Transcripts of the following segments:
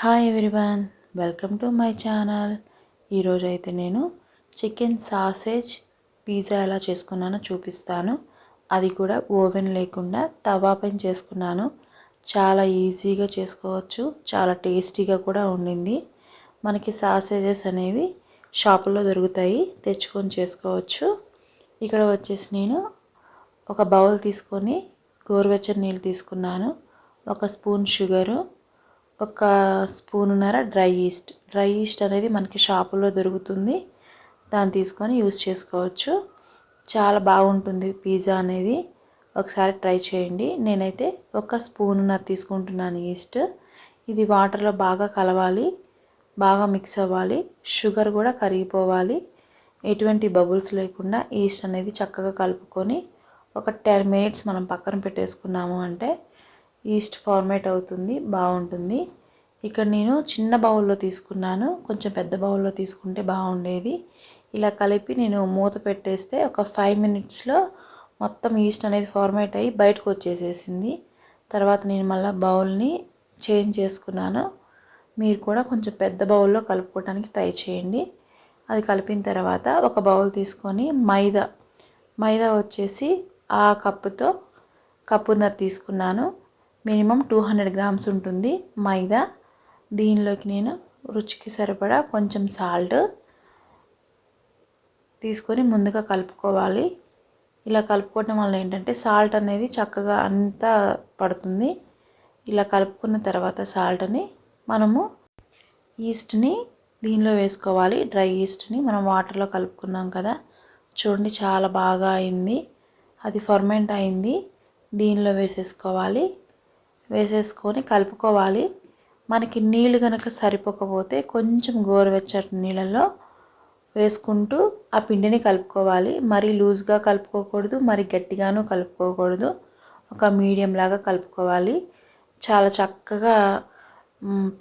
Hi everyone, welcome to my channel. ఈరోజు అయితే నేను చికెన్ సాసేజ్ పిజ్జా ఎలా చేసుకున్నానో చూపిస్తాను. అది కూడా ఓవెన్ లేకుండా తవా పైన చేసుకున్నాను. చాలా ఈజీగా చేసుకోవచ్చు, చాలా టేస్టీగా కూడా ఉండింది. మనకి సాసేజెస్ అనేవి షాపుల్లో దొరుకుతాయి, తెచ్చుకొని చేసుకోవచ్చు. ఇక్కడ వచ్చేసి నేను ఒక బౌల్ తీసుకొని గోరువెచ్చని నీళ్ళు తీసుకున్నాను. ఒక స్పూన్ షుగరు, ఒక స్పూనున్నర డ్రై ఈస్ట్ అనేది మనకి షాపులో దొరుకుతుంది. దాన్ని తీసుకొని యూస్ చేసుకోవచ్చు. చాలా బాగుంటుంది పిజ్జా అనేది. ఒకసారి ట్రై చేయండి. నేనైతే ఒక స్పూనున్నర తీసుకుంటున్నాను ఈస్ట్. ఇది వాటర్లో బాగా కలవాలి, బాగా మిక్స్ అవ్వాలి. షుగర్ కూడా కరిగిపోవాలి. ఎటువంటి బబుల్స్ లేకుండా ఈస్ట్ అనేది చక్కగా కలుపుకొని ఒక 10 మినిట్స్ మనం పక్కన పెట్టేసుకున్నాము అంటే ఈస్ట్ ఫార్మేట్ అవుతుంది, బాగుంటుంది. ఇక్కడ నేను చిన్న బౌల్లో తీసుకున్నాను, కొంచెం పెద్ద బౌల్లో తీసుకుంటే బాగుండేది. ఇలా కలిపి నేను మూత పెట్టేస్తే ఒక 5 మినిట్స్లో మొత్తం ఈస్ట్ అనేది ఫార్మేట్ అయ్యి బయటకు వచ్చేసేసింది. తర్వాత నేను మళ్ళీ బౌల్ని చేంజ్ చేసుకున్నాను. మీరు కూడా కొంచెం పెద్ద బౌల్లో కలుపుకోవడానికి ట్రై చేయండి. అది కలిపిన తర్వాత ఒక బౌల్ తీసుకొని మైదా వచ్చేసి ఆ కప్పున్నర తీసుకున్నాను. మినిమం 200 గ్రామ్స్ ఉంటుంది మైదా. దీనిలోకి నేను రుచికి సరిపడా కొంచెం సాల్ట్ తీసుకొని ముందుగా కలుపుకోవాలి. ఇలా కలుపుకోవడం వల్ల ఏంటంటే సాల్ట్ అనేది చక్కగా అంతా పడుతుంది. ఇలా కలుపుకున్న తర్వాత సాల్ట్ని మనము ఈస్ట్ని దీనిలో వేసుకోవాలి. డ్రై ఈస్ట్ని మనం వాటర్లో కలుపుకున్నాం కదా, చూడండి చాలా బాగా అయింది. అది ఫర్మెంట్ అయింది. దీనిలో వేసేసుకొని కలుపుకోవాలి. మనకి నీళ్ళు కనుక సరిపోకపోతే కొంచెం గోరువెచ్చటి నీళ్ళలో వేసుకుంటూ ఆ పిండిని కలుపుకోవాలి. మరీ లూజ్గా కలుపుకోకూడదు, మరి గట్టిగాను కలుపుకోకూడదు. ఒక మీడియం లాగా కలుపుకోవాలి. చాలా చక్కగా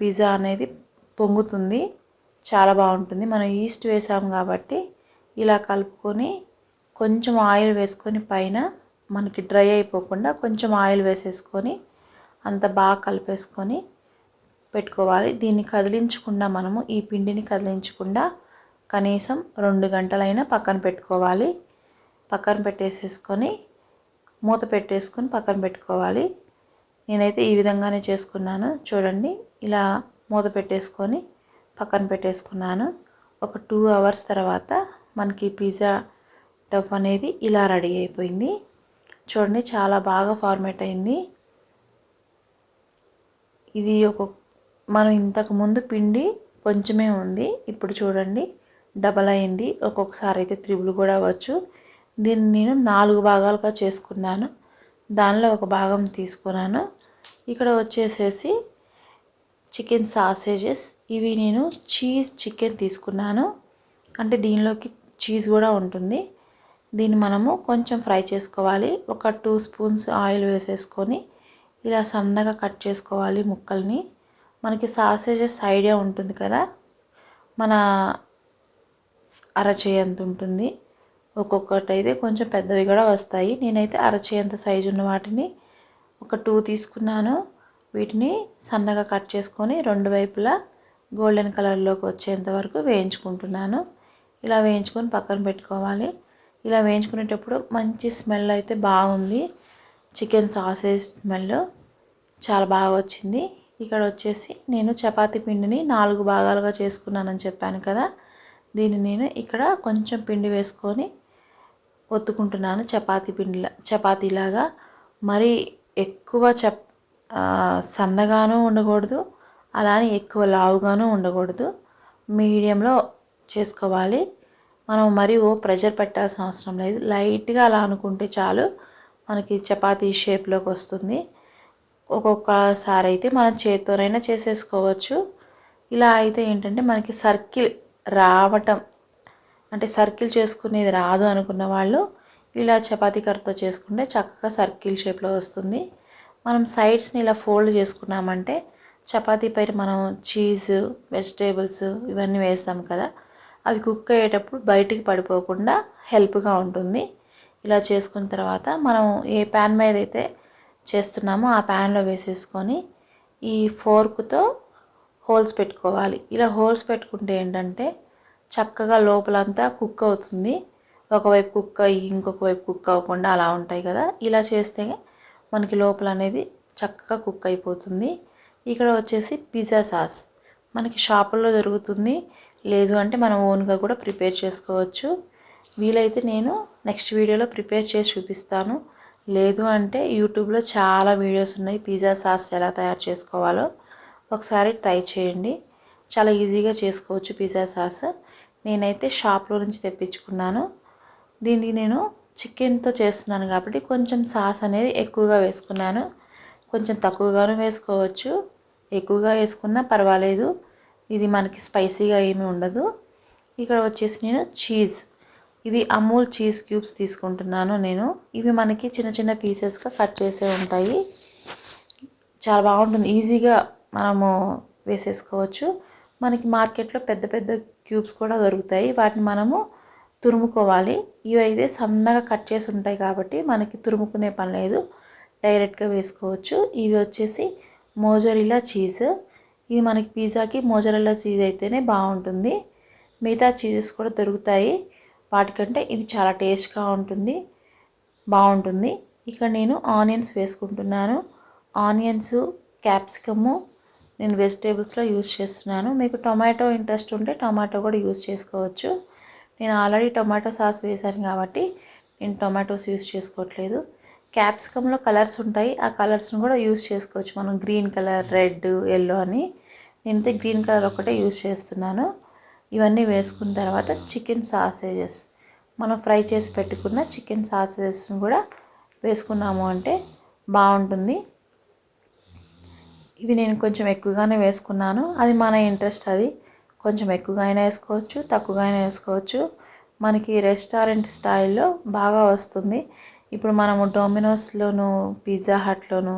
పిజ్జా అనేది పొంగుతుంది, చాలా బాగుంటుంది. మనం ఈస్ట్ వేసాం కాబట్టి ఇలా కలుపుకొని కొంచెం ఆయిల్ వేసుకొని పైన మనకి డ్రై అయిపోకుండా కొంచెం ఆయిల్ వేసేసుకొని అంత బాగా కలిపేసుకొని పెట్టుకోవాలి. దీన్ని కదిలించకుండా మనము ఈ పిండిని కదిలించకుండా కనీసం 2 గంటలైనా పక్కన పెట్టుకోవాలి. పక్కన పెట్టేసేసుకొని మూత పెట్టేసుకొని పక్కన పెట్టుకోవాలి. నేనైతే ఈ విధంగానే చేసుకున్నాను. చూడండి, ఇలా మూత పెట్టేసుకొని పక్కన పెట్టేసుకున్నాను. ఒక 2 అవర్స్ తర్వాత మనకి పిజ్జా డవ్ అనేది ఇలా రెడీ అయిపోయింది. చూడండి, చాలా బాగా ఫార్మేట్ అయింది. ఇది మనం ఇంతకు ముందు పిండి కొంచెమే ఉంది, ఇప్పుడు చూడండి డబల్ అయింది. ఒక్కొక్కసారి అయితే 3 కూడా అవ్వచ్చు. దీన్ని నేను 4 భాగాలుగా చేసుకున్నాను. దానిలో ఒక భాగం తీసుకున్నాను. ఇక్కడ వచ్చేసేసి చికెన్ సాసేజెస్, ఇవి నేను చీజ్ చికెన్ తీసుకున్నాను. అంటే దీనిలోకి చీజ్ కూడా ఉంటుంది. దీన్ని మనము కొంచెం ఫ్రై చేసుకోవాలి. ఒక 2 స్పూన్స్ ఆయిల్ వేసేసుకొని ఇలా సన్నగా కట్ చేసుకోవాలి ముక్కల్ని. మనకి సాసేజెస్ ఐడియా ఉంటుంది కదా, మన అరచేయంత ఉంటుంది. ఒక్కొక్కటి అయితే కొంచెం పెద్దవి కూడా వస్తాయి. నేనైతే అరచేయంత సైజు ఉన్న వాటిని ఒక 2 తీసుకున్నాను. వీటిని సన్నగా కట్ చేసుకొని 2 వైపులా గోల్డెన్ కలర్లోకి వచ్చేంత వరకు వేయించుకుంటున్నాను. ఇలా వేయించుకొని పక్కన పెట్టుకోవాలి. ఇలా వేయించుకునేటప్పుడు మంచి స్మెల్ అయితే బాగుంది. చికెన్ సాసేజ్ స్మెల్ చాలా బాగా వచ్చింది. ఇక్కడ వచ్చేసి నేను చపాతీ పిండిని 4 భాగాలుగా చేసుకున్నానని చెప్పాను కదా, దీన్ని నేను ఇక్కడ కొంచెం పిండి వేసుకొని ఒత్తుకుంటున్నాను. చపాతీలాగా మరీ ఎక్కువ సన్నగాను ఉండకూడదు, అలానే ఎక్కువ లావుగాను ఉండకూడదు. మీడియంలో చేసుకోవాలి. మనం మరీ ప్రెషర్ పెట్టాల్సిన అవసరం లేదు. లైట్గా అలా అనుకుంటే చాలు, మనకి చపాతీ షేప్లోకి వస్తుంది. ఒక్కొక్కసారి అయితే మనం చేత్తోనైనా చేసేసుకోవచ్చు. ఇలా అయితే ఏంటంటే మనకి సర్కిల్ రావటం, అంటే సర్కిల్ చేసుకునేది రాదు అనుకున్న వాళ్ళు ఇలా చపాతీ కర్రతో చేసుకుంటే చక్కగా సర్కిల్ షేప్లో వస్తుంది. మనం సైడ్స్ని ఇలా ఫోల్డ్ చేసుకున్నామంటే చపాతీ పైన మనం చీజ్, వెజిటేబుల్స్ ఇవన్నీ వేస్తాం కదా, అవి కుక్ అయ్యేటప్పుడు బయటికి పడిపోకుండా హెల్ప్గా ఉంటుంది. ఇలా చేసుకున్న తర్వాత మనం ఏ ప్యాన్ మీద అయితే చేస్తున్నామో ఆ ప్యాన్లో వేసేసుకొని ఈ ఫోర్క్తో హోల్స్ పెట్టుకోవాలి. ఇలా హోల్స్ పెట్టుకుంటే ఏంటంటే చక్కగా లోపలంతా కుక్ అవుతుంది. ఒకవైపు కుక్ అయ్యి ఇంకొక వైపు కుక్ అవ్వకుండా అలా ఉంటాయి కదా. ఇలా చేస్తే మనకి లోపల అనేది చక్కగా కుక్ అయిపోతుంది. ఇక్కడ వచ్చేసి పిజ్జా సాస్ మనకి షాపుల్లో దొరుకుతుంది. లేదు అంటే మనం ఓన్గా కూడా ప్రిపేర్ చేసుకోవచ్చు. వీలైతే నేను నెక్స్ట్ వీడియోలో ప్రిపేర్ చేసి చూపిస్తాను. లేదు అంటే యూట్యూబ్లో చాలా వీడియోస్ ఉన్నాయి పిజ్జా సాస్ ఎలా తయారు చేసుకోవాలో. ఒకసారి ట్రై చేయండి. చాలా ఈజీగా చేసుకోవచ్చు పిజ్జా సాస్. నేనైతే షాప్లో నుంచి తెప్పించుకున్నాను. దీనికి నేను చికెన్తో చేస్తున్నాను కాబట్టి కొంచెం సాస్ అనేది ఎక్కువగా వేసుకున్నాను. కొంచెం తక్కువగాను వేసుకోవచ్చు, ఎక్కువగా వేసుకున్నా పర్వాలేదు. ఇది మనకి స్పైసీగా ఏమీ ఉండదు. ఇక్కడ వచ్చేసి నేను చీజ్, ఇవి అమూల్ చీజ్ క్యూబ్స్ తీసుకుంటున్నాను నేను. ఇవి మనకి చిన్న చిన్న పీసెస్గా కట్ చేసే ఉంటాయి. చాలా బాగుంటుంది, ఈజీగా మనము వేసేసుకోవచ్చు. మనకి మార్కెట్లో పెద్ద పెద్ద క్యూబ్స్ కూడా దొరుకుతాయి. వాటిని మనము తురుముకోవాలి. ఇవి అయితే సన్నగా కట్ చేసి ఉంటాయి కాబట్టి మనకి తురుముకునే పని లేదు, డైరెక్ట్గా వేసుకోవచ్చు. ఇవి వచ్చేసి మోజరెల్లా చీజ్. ఇది మనకి పిజ్జాకి మోజరెల్లా చీజ్ అయితేనే బాగుంటుంది. మిగతా చీజెస్ కూడా దొరుకుతాయి, వాటికంటే ఇది చాలా టేస్ట్గా ఉంటుంది, బాగుంటుంది. ఇక్కడ నేను ఆనియన్స్ వేసుకుంటున్నాను. ఆనియన్స్, క్యాప్సికము నేను వెజిటేబుల్స్లో యూజ్ చేస్తున్నాను. మీకు టొమాటో ఇంట్రెస్ట్ ఉంటే టొమాటో కూడా యూజ్ చేసుకోవచ్చు. నేను ఆల్రెడీ టొమాటో సాస్ వేసాను కాబట్టి నేను టొమాటోస్ యూజ్ చేసుకోవట్లేదు. క్యాప్సికంలో కలర్స్ ఉంటాయి, ఆ కలర్స్ని కూడా యూజ్ చేసుకోవచ్చు మనం. గ్రీన్ కలర్, రెడ్, ఎల్లో అని. నేనైతే గ్రీన్ కలర్ ఒకటే యూజ్ చేస్తున్నాను. ఇవన్నీ వేసుకున్న తర్వాత చికెన్ సాసేజెస్, మనం ఫ్రై చేసి పెట్టుకున్న చికెన్ సాసేజెస్ని కూడా వేసుకున్నాము అంటే బాగుంటుంది. ఇవి నేను కొంచెం ఎక్కువగానే వేసుకున్నాను. అది మన ఇంట్రెస్ట్, అది కొంచెం ఎక్కువగా అయినా వేసుకోవచ్చు, తక్కువగా అయినా వేసుకోవచ్చు. మనకి రెస్టారెంట్ స్టైల్లో బాగా వస్తుంది. ఇప్పుడు మనము డొమినోస్లోను, పిజ్జా హట్లోను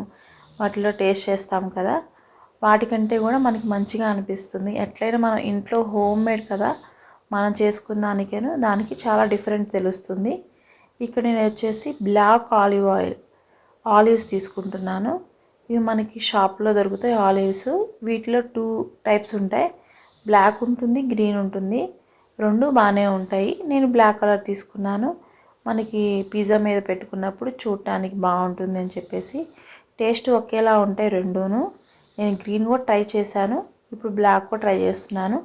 వాటిలో టేస్ట్ చేస్తాం కదా, వాటికంటే కూడా మనకి మంచిగా అనిపిస్తుంది. ఎట్లయినా మనం ఇంట్లో హోమ్ మేడ్ కదా, మనం చేసుకున్న దానికేను దానికి చాలా డిఫరెంట్ తెలుస్తుంది. ఇక్కడ నేను వచ్చేసి బ్లాక్ ఆలివ్స్ తీసుకుంటున్నాను. ఇవి మనకి షాప్లో దొరుకుతాయి ఆలివ్స్. వీటిలో 2 టైప్స్ ఉంటాయి, బ్లాక్ ఉంటుంది, గ్రీన్ ఉంటుంది. రెండు బాగానే ఉంటాయి. నేను బ్లాక్ కలర్ తీసుకున్నాను. మనకి పిజ్జా మీద పెట్టుకున్నప్పుడు చూడటానికి బాగుంటుంది అని చెప్పేసి. టేస్ట్ ఒకేలా ఉంటాయి రెండూను. నేను గ్రీన్ కూడా ట్రై చేశాను, ఇప్పుడు బ్లాక్ కూడా ట్రై చేస్తున్నాను.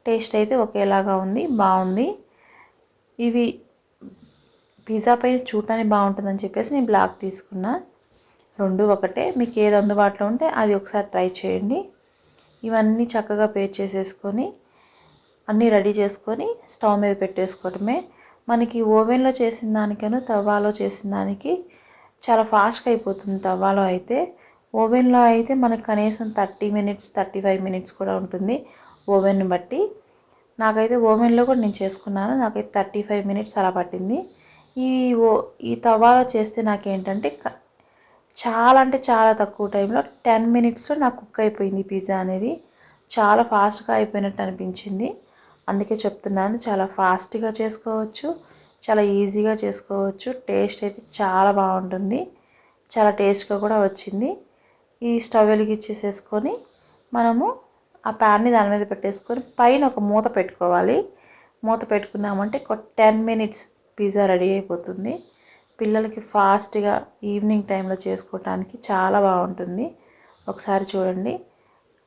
టేస్ట్ అయితే ఒకేలాగా ఉంది, బాగుంది. ఇవి పిజ్జా పైన చూడటానికి బాగుంటుందని చెప్పేసి నేను బ్లాక్ తీసుకున్నా. రెండు ఒకటే, మీకు ఏది అందుబాటులో ఉంటే అది ఒకసారి ట్రై చేయండి. ఇవన్నీ చక్కగా పేస్ట్ చేసేసుకొని అన్నీ రెడీ చేసుకొని స్టవ్ మీద పెట్టేసుకోవటమే. మనకి ఓవెన్లో చేసిన దానికను తవాలో చేసిన దానికి చాలా ఫాస్ట్గా అయిపోతుంది. తవాలో అయితే, ఓవెన్లో అయితే మనకు కనీసం 30 మినిట్స్ 35 మినిట్స్ కూడా ఉంటుంది ఓవెన్ని బట్టి. నాకైతే ఓవెన్లో కూడా నేను చేసుకున్నాను, నాకైతే 35 మినిట్స్ అలా పట్టింది. ఈ తవాలో చేస్తే నాకేంటంటే చాలా అంటే చాలా తక్కువ టైంలో 10 మినిట్స్లో నాకు కుక్ అయిపోయింది పిజ్జా అనేది. చాలా ఫాస్ట్గా అయిపోయినట్టు అనిపించింది. అందుకే చెప్తున్నాను, చాలా ఫాస్ట్గా చేసుకోవచ్చు, చాలా ఈజీగా చేసుకోవచ్చు. టేస్ట్ అయితే చాలా బాగుంటుంది, చాలా టేస్ట్గా కూడా వచ్చింది. ఈ స్టవ్ వెలిగించేసేసుకొని మనము ఆ ప్యాన్ని దాని మీద పెట్టేసుకొని పైన ఒక మూత పెట్టుకోవాలి. మూత పెట్టుకున్నామంటే ఒక 10 మినిట్స్ పిజ్జా రెడీ అయిపోతుంది. పిల్లలకి ఫాస్ట్గా ఈవినింగ్ టైంలో చేసుకోవటానికి చాలా బాగుంటుంది. ఒకసారి చూడండి,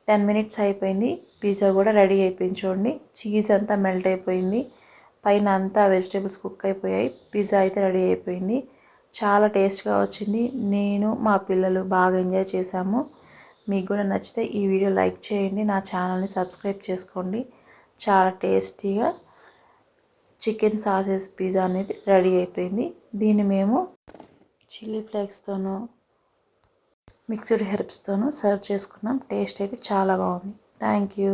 10 మినిట్స్ అయిపోయింది, పిజ్జా కూడా రెడీ అయిపోయింది. చూడండి, చీజ్ అంతా మెల్ట్ అయిపోయింది, పైన అంతా వెజిటేబుల్స్ కుక్ అయిపోయాయి. పిజ్జా అయితే రెడీ అయిపోయింది, చాలా టేస్ట్గా వచ్చింది. నేను మా పిల్లలు బాగా ఎంజాయ్ చేశాము. మీకు కూడా నచ్చితే ఈ వీడియో లైక్ చేయండి, నా ఛానల్ని సబ్స్క్రైబ్ చేసుకోండి. చాలా టేస్టీగా చికెన్ సాసేజ్ పిజ్జా అనేది రెడీ అయిపోయింది. దీన్ని మేము చిల్లీ ఫ్లేక్స్తోనూ మిక్స్డ్ హెర్బ్స్తోనూ సర్వ్ చేసుకున్నాం. టేస్ట్ అయితే చాలా బాగుంది. Thank you.